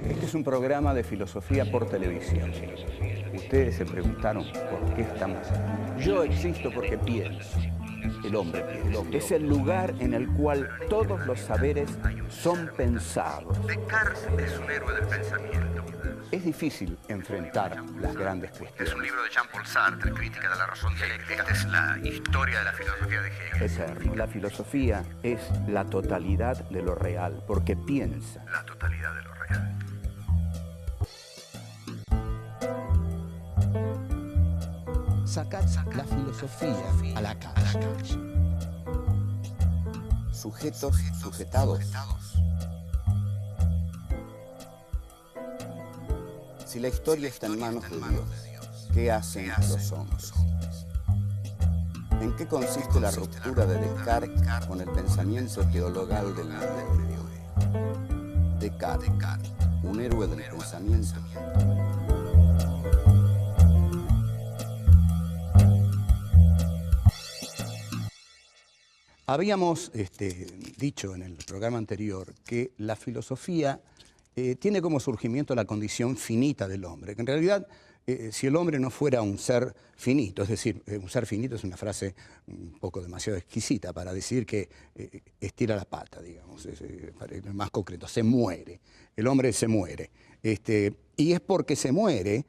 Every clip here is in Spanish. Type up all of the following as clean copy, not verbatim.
Este es un programa de filosofía por televisión. Ustedes se preguntaron por qué estamos aquí. Yo existo porque pienso. El hombre piensa. Es el lugar en el cual todos los saberes son pensados. Descartes es un héroe del pensamiento. Es difícil enfrentar las grandes cuestiones. Es un libro de Jean-Paul Sartre, Crítica de la razón dialéctica. Esta es la historia de la filosofía de Hegel. La filosofía es la totalidad de lo real, porque piensa. La totalidad de lo real. Sacad la filosofía a la calle. Sujetos, sujetados. Si la historia está en manos de Dios, ¿qué hacen los hombres? ¿En qué consiste la ruptura de Descartes con el pensamiento teologal del medioevo? Descartes, un héroe del pensamiento. Habíamos dicho en el programa anterior que la filosofía tiene como surgimiento la condición finita del hombre, que en realidad si el hombre no fuera un ser finito, es decir, un ser finito es una frase un poco demasiado exquisita para decir que estira la pata, digamos, es más concreto, se muere, el hombre se muere, y es porque se muere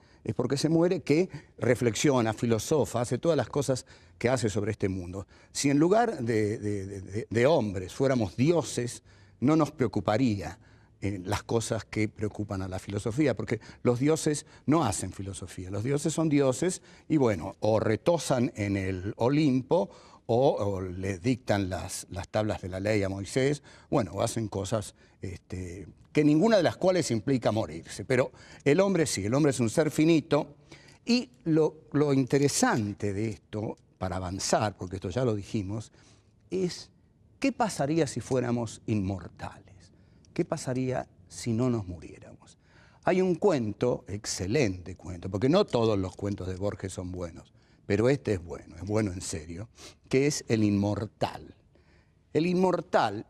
que reflexiona, filosofa, hace todas las cosas que hace sobre este mundo. Si en lugar de hombres fuéramos dioses, no nos preocuparía las cosas que preocupan a la filosofía, porque los dioses no hacen filosofía, los dioses son dioses y bueno, o retosan en el Olimpo o le dictan las tablas de la ley a Moisés, bueno, o hacen cosas que ninguna de las cuales implica morirse, pero el hombre sí, el hombre es un ser finito y lo interesante de esto, para avanzar, porque esto ya lo dijimos, es ¿qué pasaría si fuéramos inmortales? ¿Qué pasaría si no nos muriéramos? Hay un cuento, excelente cuento, porque no todos los cuentos de Borges son buenos, pero este es bueno en serio, que es El Inmortal. El Inmortal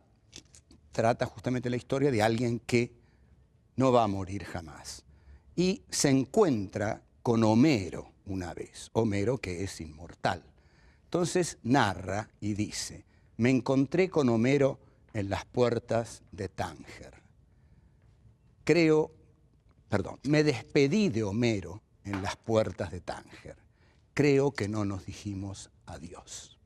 trata justamente la historia de alguien que no va a morir jamás. Y se encuentra con Homero una vez, Homero que es inmortal. Entonces narra y dice, me encontré con Homero en las puertas de Tánger. Me despedí de Homero en las puertas de Tánger. Creo que no nos dijimos adiós.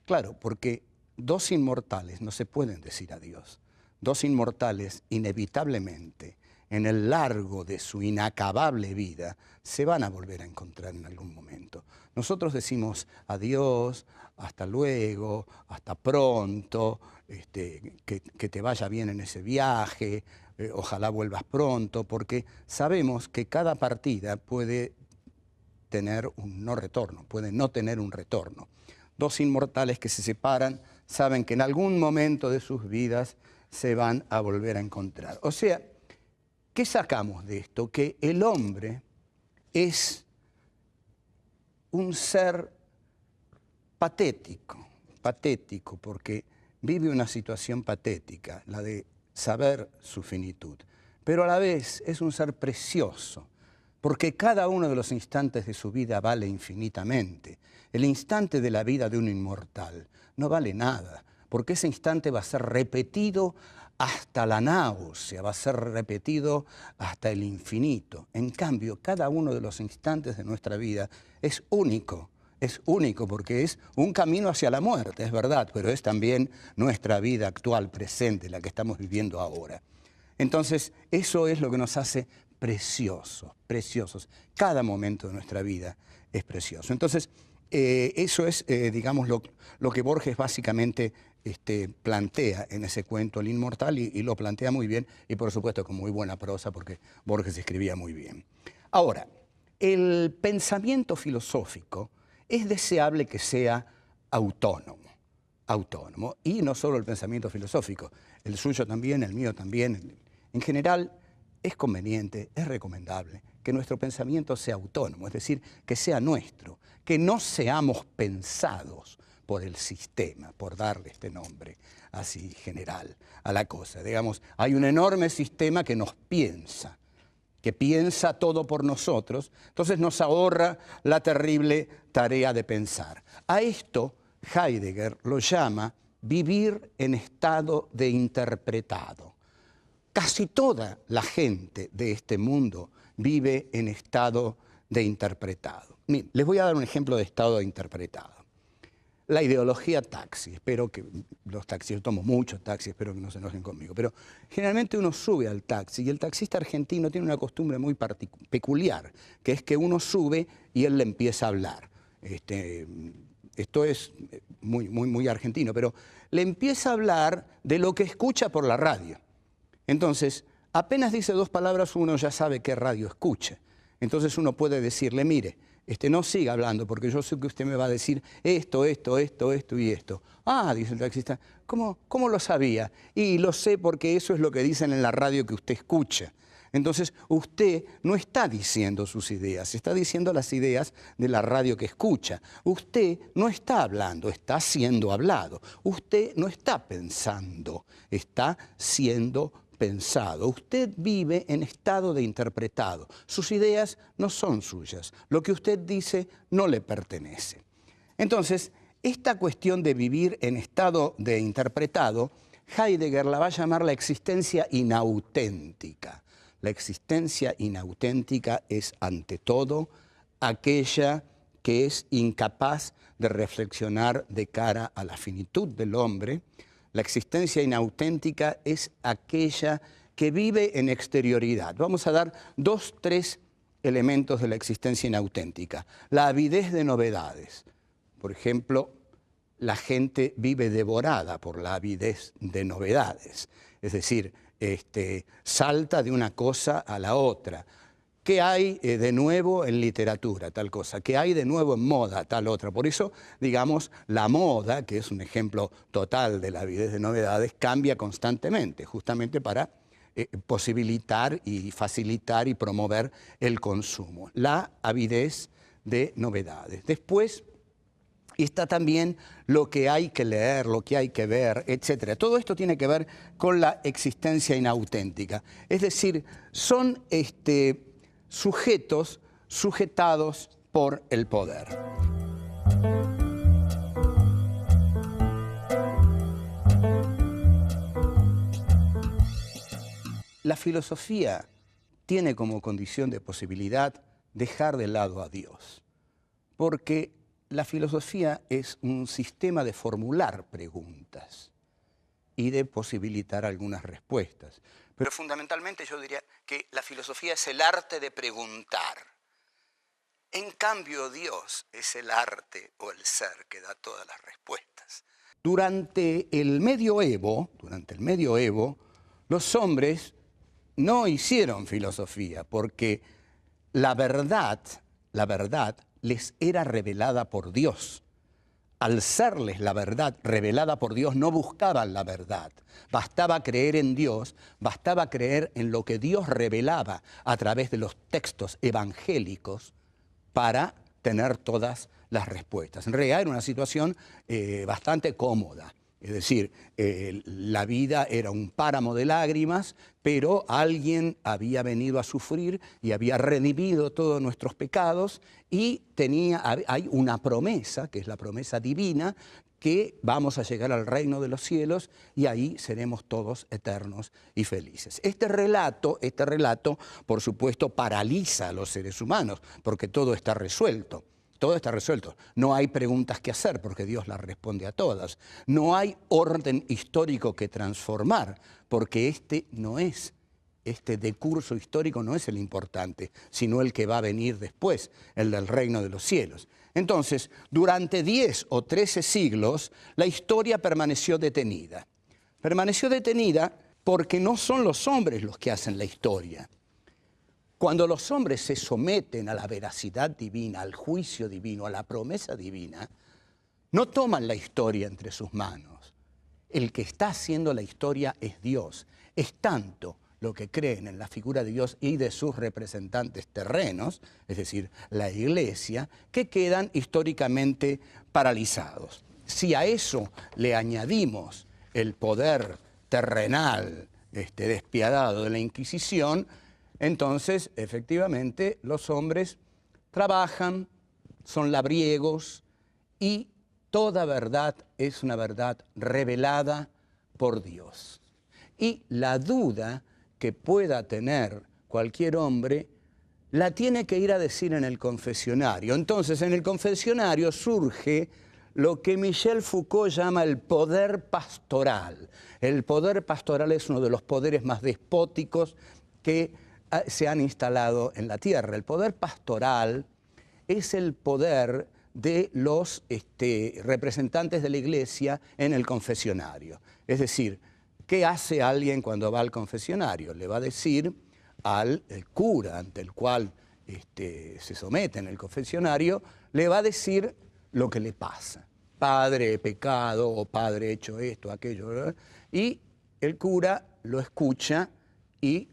Claro, porque dos inmortales no se pueden decir adiós. Dos inmortales, inevitablemente, en el largo de su inacabable vida, se van a volver a encontrar en algún momento. Nosotros decimos adiós, hasta luego, hasta pronto, que te vaya bien en ese viaje, ojalá vuelvas pronto, porque sabemos que cada partida puede tener un no retorno, puede no tener un retorno. Dos inmortales que se separan saben que en algún momento de sus vidas se van a volver a encontrar. O sea, ¿qué sacamos de esto? Que el hombre es un ser patético porque vive una situación patética, la de saber su finitud, pero a la vez es un ser precioso, porque cada uno de los instantes de su vida vale infinitamente. El instante de la vida de un inmortal no vale nada, porque ese instante va a ser repetido hasta la náusea, va a ser repetido hasta el infinito. En cambio, cada uno de los instantes de nuestra vida es único porque es un camino hacia la muerte, es verdad, pero es también nuestra vida actual, presente, la que estamos viviendo ahora. Entonces, eso es lo que nos hace preciosos. Cada momento de nuestra vida es precioso. Entonces, eso es, digamos, lo que Borges básicamente plantea en ese cuento, El Inmortal, y lo plantea muy bien, y por supuesto con muy buena prosa, porque Borges escribía muy bien. Ahora, el pensamiento filosófico es deseable que sea autónomo, y no solo el pensamiento filosófico, el suyo también, el mío también. En general, es conveniente, es recomendable que nuestro pensamiento sea autónomo, es decir, que sea nuestro, que no seamos pensados por el sistema, por darle este nombre así general a la cosa. Digamos, hay un enorme sistema que nos piensa, que piensa todo por nosotros, entonces nos ahorra la terrible tarea de pensar. A esto Heidegger lo llama vivir en estado de interpretado. Casi toda la gente de este mundo vive en estado de interpretado. Miren, les voy a dar un ejemplo de estado de interpretado. La ideología taxi, espero que los taxis, yo tomo muchos taxis, espero que no se enojen conmigo, pero generalmente uno sube al taxi y el taxista argentino tiene una costumbre muy peculiar, que es que uno sube y él le empieza a hablar. Esto es muy argentino, pero le empieza a hablar de lo que escucha por la radio. Entonces, apenas dice dos palabras, uno ya sabe qué radio escucha. Entonces uno puede decirle, mire, no siga hablando porque yo sé que usted me va a decir esto y esto. Ah, dice el taxista, ¿cómo lo sabía? Y lo sé porque eso es lo que dicen en la radio que usted escucha. Entonces usted no está diciendo sus ideas, está diciendo las ideas de la radio que escucha. Usted no está hablando, está siendo hablado. Usted no está pensando, está siendo pensado. Usted vive en estado de interpretado. Sus ideas no son suyas. Lo que usted dice no le pertenece. Entonces, esta cuestión de vivir en estado de interpretado, Heidegger la va a llamar la existencia inauténtica. La existencia inauténtica es, ante todo, aquella que es incapaz de reflexionar de cara a la finitud del hombre. La existencia inauténtica es aquella que vive en exterioridad. Vamos a dar 3 elementos de la existencia inauténtica. La avidez de novedades. Por ejemplo, la gente vive devorada por la avidez de novedades. Es decir, salta de una cosa a la otra. ¿Qué hay de nuevo en literatura? Tal cosa. ¿Qué hay de nuevo en moda? Tal otra. Por eso, digamos, la moda, que es un ejemplo total de la avidez de novedades, cambia constantemente, justamente para posibilitar y facilitar y promover el consumo. La avidez de novedades. Después está también lo que hay que leer, lo que hay que ver, etc. Todo esto tiene que ver con la existencia inauténtica. Es decir, son sujetos sujetados por el poder. La filosofía tiene como condición de posibilidad dejar de lado a Dios, porque la filosofía es un sistema de formular preguntas y de posibilitar algunas respuestas. Pero fundamentalmente yo diría que la filosofía es el arte de preguntar. En cambio, Dios es el arte o el ser que da todas las respuestas. Durante el medioevo, los hombres no hicieron filosofía porque la verdad les era revelada por Dios. Al serles la verdad revelada por Dios, no buscaban la verdad. Bastaba creer en Dios, bastaba creer en lo que Dios revelaba a través de los textos evangélicos para tener todas las respuestas. En realidad era una situación bastante cómoda. Es decir, la vida era un páramo de lágrimas, pero alguien había venido a sufrir y había redimido todos nuestros pecados y hay una promesa, que es la promesa divina, que vamos a llegar al reino de los cielos y ahí seremos todos eternos y felices. Este relato, por supuesto, paraliza a los seres humanos, porque todo está resuelto. Todo está resuelto. No hay preguntas que hacer porque Dios las responde a todas. No hay orden histórico que transformar porque este decurso histórico no es el importante, sino el que va a venir después, el del reino de los cielos. Entonces, durante 10 o 13 siglos, la historia permaneció detenida. Permaneció detenida porque no son los hombres los que hacen la historia. Cuando los hombres se someten a la veracidad divina, al juicio divino, a la promesa divina, no toman la historia entre sus manos. El que está haciendo la historia es Dios. Es tanto lo que creen en la figura de Dios y de sus representantes terrenos, es decir, la Iglesia, que quedan históricamente paralizados. si a eso le añadimos el poder terrenal, despiadado de la Inquisición, entonces, efectivamente, los hombres trabajan, son labriegos y toda verdad es una verdad revelada por Dios. Y la duda que pueda tener cualquier hombre la tiene que ir a decir en el confesionario. Entonces, en el confesionario surge lo que Michel Foucault llama el poder pastoral. El poder pastoral es uno de los poderes más despóticos que se han instalado en la tierra. El poder pastoral es el poder de los representantes de la Iglesia en el confesionario. Es decir, ¿qué hace alguien cuando va al confesionario? Le va a decir al cura ante el cual se somete en el confesionario, le va a decir lo que le pasa. Padre, he pecado, o padre, he hecho esto, aquello, ¿verdad? Y el cura lo escucha y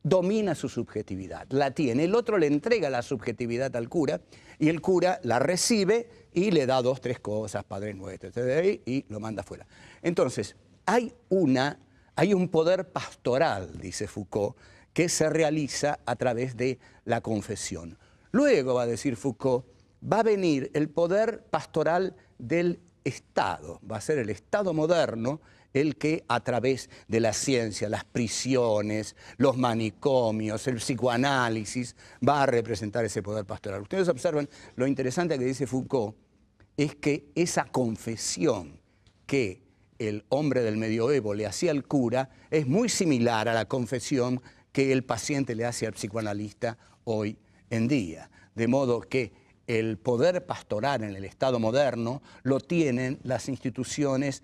domina su subjetividad, la tiene. El otro le entrega la subjetividad al cura y el cura la recibe y le da 2, 3 cosas, Padre Nuestro, y lo manda afuera. Entonces, hay un poder pastoral, dice Foucault, que se realiza a través de la confesión. Luego, va a decir Foucault, va a venir el poder pastoral del Estado, va a ser el Estado moderno el que a través de la ciencia, las prisiones, los manicomios, el psicoanálisis, va a representar ese poder pastoral. Ustedes observan, lo interesante que dice Foucault es que esa confesión que el hombre del medioevo le hacía al cura es muy similar a la confesión que el paciente le hace al psicoanalista hoy en día. De modo que el poder pastoral en el Estado moderno lo tienen las instituciones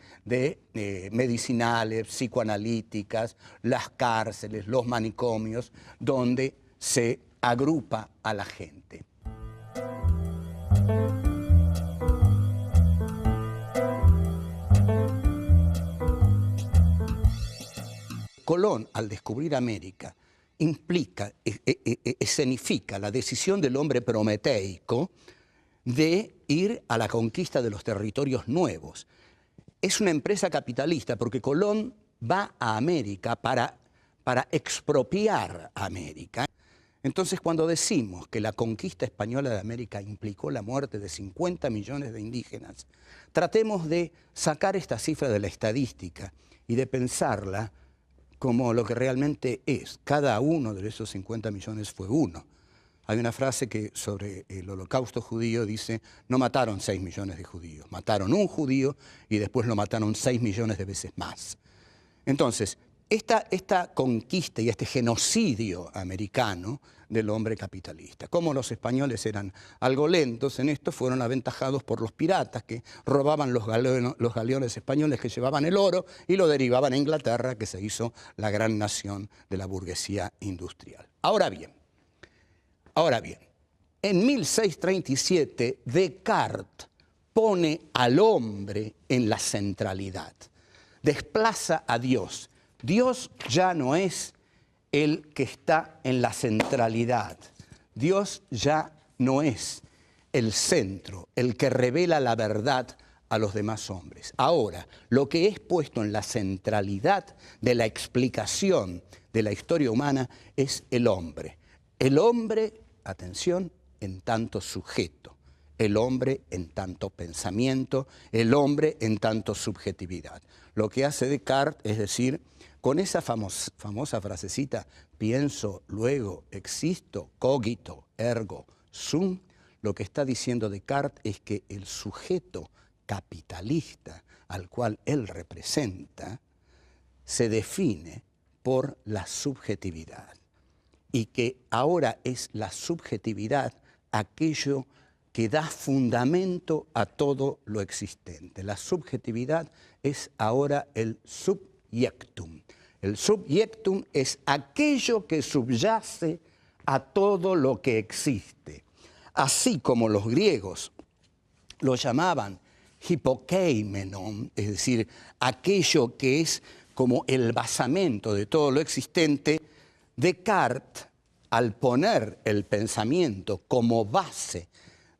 medicinales, psicoanalíticas, las cárceles, los manicomios, donde se agrupa a la gente. Colón, al descubrir América, escenifica la decisión del hombre prometeico de ir a la conquista de los territorios nuevos. Es una empresa capitalista porque Colón va a América para expropiar América. Entonces, cuando decimos que la conquista española de América implicó la muerte de 50 millones de indígenas, tratemos de sacar esta cifra de la estadística y de pensarla como lo que realmente es. Cada uno de esos 50 millones fue uno. Hay una frase que sobre el holocausto judío dice, no mataron 6 millones de judíos, mataron un judío y después lo mataron 6 millones de veces más. Entonces, esta conquista y este genocidio americano del hombre capitalista. Como los españoles eran algo lentos en esto, fueron aventajados por los piratas que robaban los galeones españoles que llevaban el oro y lo derivaban a Inglaterra, que se hizo la gran nación de la burguesía industrial. Ahora bien, en 1637 Descartes pone al hombre en la centralidad, desplaza a Dios. Dios ya no es el que está en la centralidad. Dios ya no es el centro, el que revela la verdad a los demás hombres. Ahora, lo que es puesto en la centralidad de la explicación de la historia humana es el hombre. El hombre, atención, en tanto sujeto. El hombre en tanto pensamiento. El hombre en tanto subjetividad. Lo que hace Descartes es decir, con esa famosa frasecita, pienso, luego, existo, cogito, ergo, sum, lo que está diciendo Descartes es que el sujeto capitalista al cual él representa se define por la subjetividad y que ahora es la subjetividad aquello que da fundamento a todo lo existente. La subjetividad es ahora el subjectum. El subjectum es aquello que subyace a todo lo que existe. Así como los griegos lo llamaban hipokeimenon, es decir, aquello que es como el basamento de todo lo existente, Descartes, al poner el pensamiento como base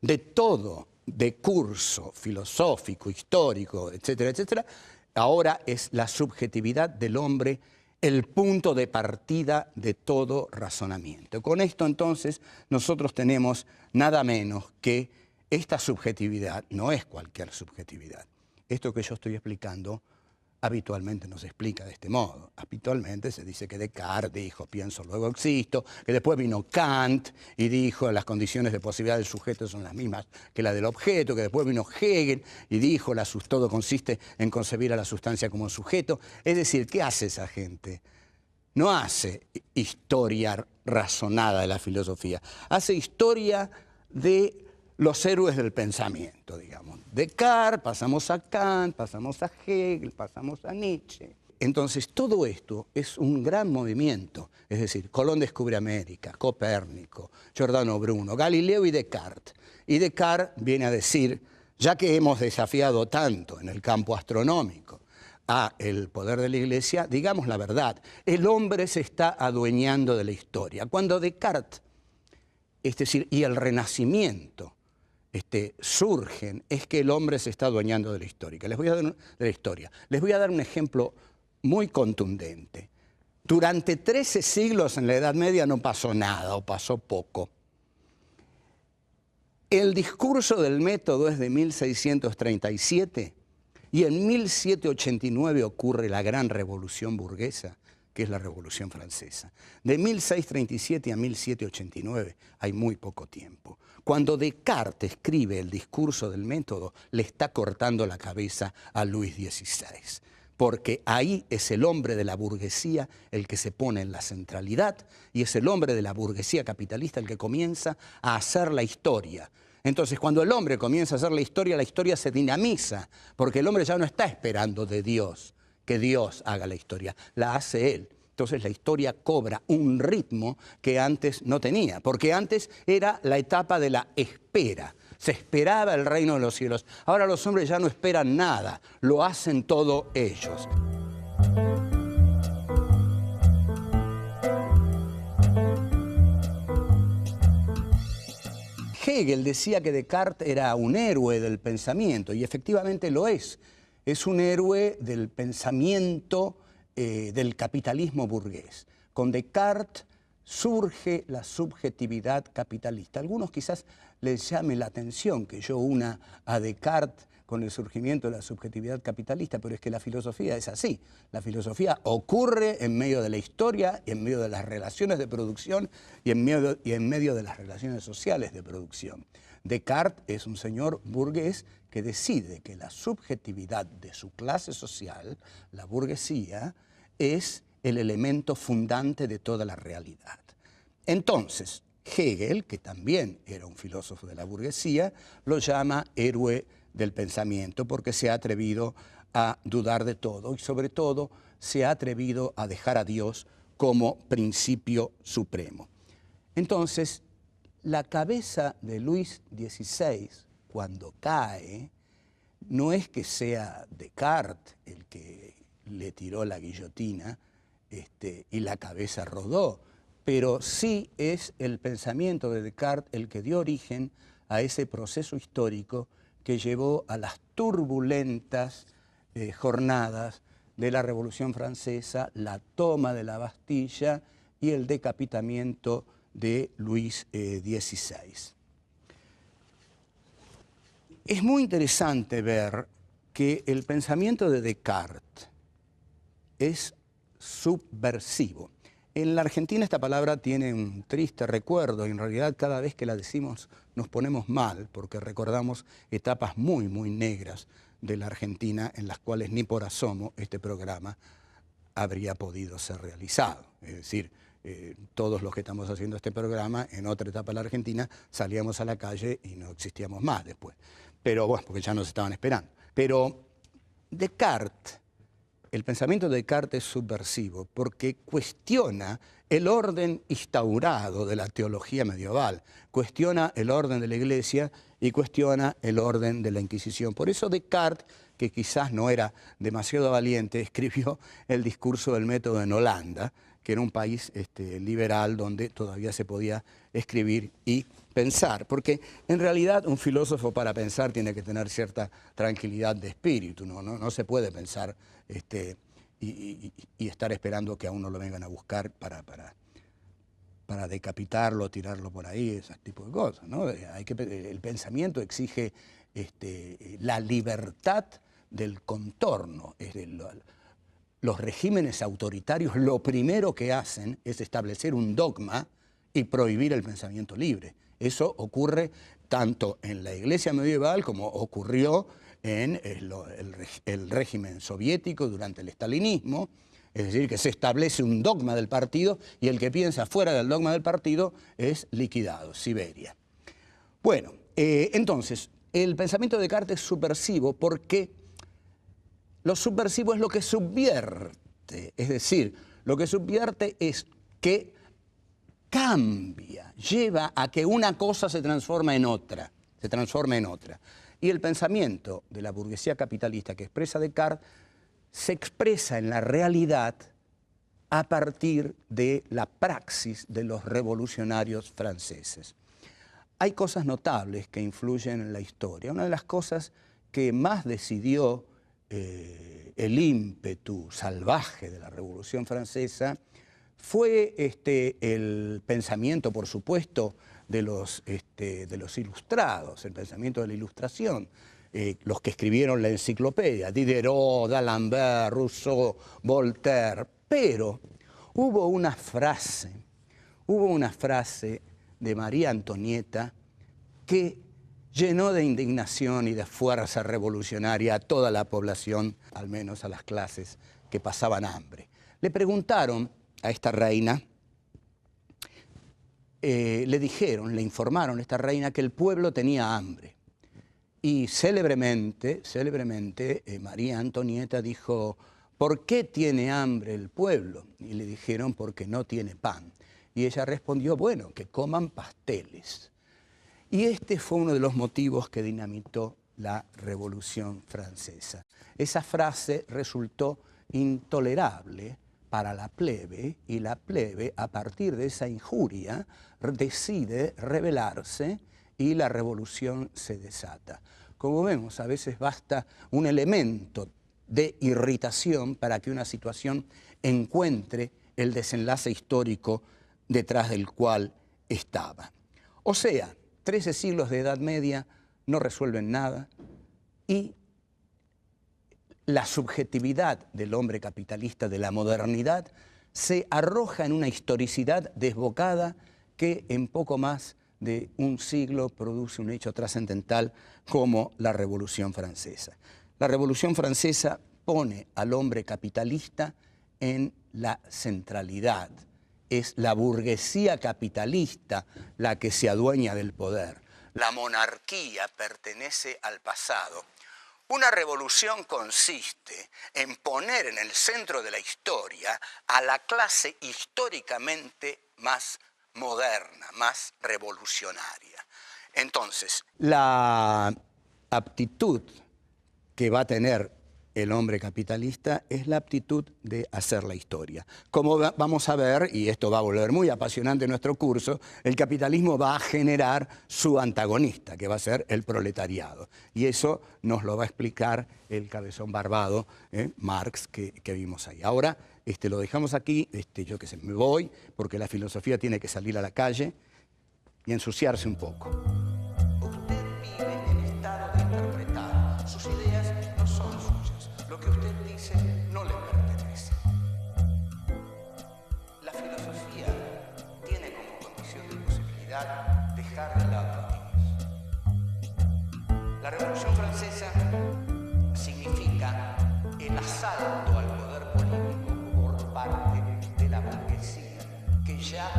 de todo de curso filosófico, histórico, etcétera, etcétera, ahora es la subjetividad del hombre el punto de partida de todo razonamiento. Con esto entonces nosotros tenemos nada menos que esta subjetividad, no es cualquier subjetividad. Esto que yo estoy explicando habitualmente no se explica de este modo. Habitualmente se dice que Descartes dijo pienso, luego existo, que después vino Kant y dijo las condiciones de posibilidad del sujeto son las mismas que la del objeto, que después vino Hegel y dijo todo consiste en concebir a la sustancia como sujeto. Es decir, ¿qué hace esa gente? No hace historia razonada de la filosofía, hace historia de los héroes del pensamiento, digamos. Descartes, pasamos a Kant, pasamos a Hegel, pasamos a Nietzsche. Entonces, todo esto es un gran movimiento. Es decir, Colón descubre América, Copérnico, Giordano Bruno, Galileo y Descartes. Y Descartes viene a decir, ya que hemos desafiado tanto en el campo astronómico a el poder de la Iglesia, digamos la verdad, el hombre se está adueñando de la historia. Cuando Descartes, es decir, y el Renacimiento, surgen, es que el hombre se está adueñando de la historia. Les voy a dar un ejemplo muy contundente. Durante 13 siglos en la Edad Media no pasó nada o pasó poco. El discurso del método es de 1637 y en 1789 ocurre la gran revolución burguesa, que es la Revolución Francesa. De 1637 a 1789 hay muy poco tiempo. Cuando Descartes escribe el discurso del método, le está cortando la cabeza a Luis XVI, porque ahí es el hombre de la burguesía el que se pone en la centralidad y es el hombre de la burguesía capitalista el que comienza a hacer la historia. Entonces, cuando el hombre comienza a hacer la historia se dinamiza, porque el hombre ya no está esperando de Dios que Dios haga la historia, la hace él. Entonces la historia cobra un ritmo que antes no tenía, porque antes era la etapa de la espera. Se esperaba el reino de los cielos. Ahora los hombres ya no esperan nada, lo hacen todo ellos. Hegel decía que Descartes era un héroe del pensamiento, y efectivamente lo es. Es un héroe del pensamiento del capitalismo burgués. Con Descartes surge la subjetividad capitalista. A algunos quizás les llame la atención que yo una a Descartes con el surgimiento de la subjetividad capitalista, pero es que la filosofía es así. La filosofía ocurre en medio de la historia, y en medio de las relaciones de producción y en medio de las relaciones sociales de producción. Descartes es un señor burgués que decide que la subjetividad de su clase social, la burguesía, es el elemento fundante de toda la realidad. Entonces, Hegel, que también era un filósofo de la burguesía, lo llama héroe del pensamiento porque se ha atrevido a dudar de todo y sobre todo se ha atrevido a dejar a Dios como principio supremo. Entonces, la cabeza de Luis XVI, cuando cae, no es que sea Descartes el que le tiró la guillotina y la cabeza rodó, pero sí es el pensamiento de Descartes el que dio origen a ese proceso histórico que llevó a las turbulentas jornadas de la Revolución Francesa, la toma de la Bastilla y el decapitamiento de Luis XVI. Es muy interesante ver que el pensamiento de Descartes es subversivo. En la Argentina esta palabra tiene un triste recuerdo y en realidad cada vez que la decimos nos ponemos mal porque recordamos etapas muy, muy negras de la Argentina en las cuales ni por asomo este programa habría podido ser realizado. Es decir, todos los que estamos haciendo este programa en otra etapa de la Argentina salíamos a la calle y no existíamos más después. Pero bueno, porque ya nos estaban esperando. Pero Descartes, el pensamiento de Descartes es subversivo porque cuestiona el orden instaurado de la teología medieval, cuestiona el orden de la Iglesia y cuestiona el orden de la Inquisición. Por eso Descartes, que quizás no era demasiado valiente, escribió el discurso del método en Holanda, que era un país liberal donde todavía se podía escribir y pensar, porque en realidad un filósofo para pensar tiene que tener cierta tranquilidad de espíritu, no se puede pensar y estar esperando que a uno lo vengan a buscar para decapitarlo, tirarlo por ahí, ese tipo de cosas, ¿no? El pensamiento exige la libertad del contorno. Los regímenes autoritarios lo primero que hacen es establecer un dogma y prohibir el pensamiento libre. Eso ocurre tanto en la Iglesia medieval como ocurrió en el régimen soviético durante el estalinismo. Es decir, que se establece un dogma del partido y el que piensa fuera del dogma del partido es liquidado, Siberia. Bueno, entonces, el pensamiento de Descartes es subversivo porque lo subversivo es lo que subvierte. Es decir, lo que subvierte es que cambia, lleva a que una cosa se transforma en otra. Y el pensamiento de la burguesía capitalista que expresa Descartes se expresa en la realidad a partir de la praxis de los revolucionarios franceses. Hay cosas notables que influyen en la historia. Una de las cosas que más decidió el ímpetu salvaje de la Revolución Francesa fue el pensamiento, por supuesto, de los ilustrados, el pensamiento de la Ilustración. Los que escribieron la enciclopedia, Diderot, d'Alembert, Rousseau, Voltaire, pero hubo una frase de María Antonieta que llenó de indignación y de fuerza revolucionaria a toda la población, al menos a las clases que pasaban hambre. Le preguntaron a esta reina, le informaron a esta reina que el pueblo tenía hambre. Y célebremente, María Antonieta dijo, ¿por qué tiene hambre el pueblo? Y le dijeron, porque no tiene pan. Y ella respondió, bueno, que coman pasteles. Y este fue uno de los motivos que dinamitó la Revolución Francesa. Esa frase resultó intolerable para la plebe, y la plebe, a partir de esa injuria, decide rebelarse y la revolución se desata. Como vemos, a veces basta un elemento de irritación para que una situación encuentre el desenlace histórico detrás del cual estaba. O sea, 13 siglos de Edad Media no resuelven nada y la subjetividad del hombre capitalista de la modernidad se arroja en una historicidad desbocada que en poco más de un siglo produce un hecho trascendental como la Revolución Francesa. La Revolución Francesa pone al hombre capitalista en la centralidad. Es la burguesía capitalista la que se adueña del poder. La monarquía pertenece al pasado. Una revolución consiste en poner en el centro de la historia a la clase históricamente más moderna, más revolucionaria. Entonces, la aptitud que va a tener el hombre capitalista es la aptitud de hacer la historia. Como vamos a ver, y esto va a volver muy apasionante nuestro curso, el capitalismo va a generar su antagonista, que va a ser el proletariado. Y eso nos lo va a explicar el cabezón barbado, Marx, que vimos ahí. Ahora lo dejamos aquí, yo qué sé, me voy, porque la filosofía tiene que salir a la calle y ensuciarse un poco. Usted vive en estado de interpretar. Sus ideas no son suyas. Lo que usted dice no le pertenece. La filosofía tiene como condición de posibilidad dejar de lado a Dios. La Revolución Francesa significa el asalto al poder político por parte de la burguesía, que ya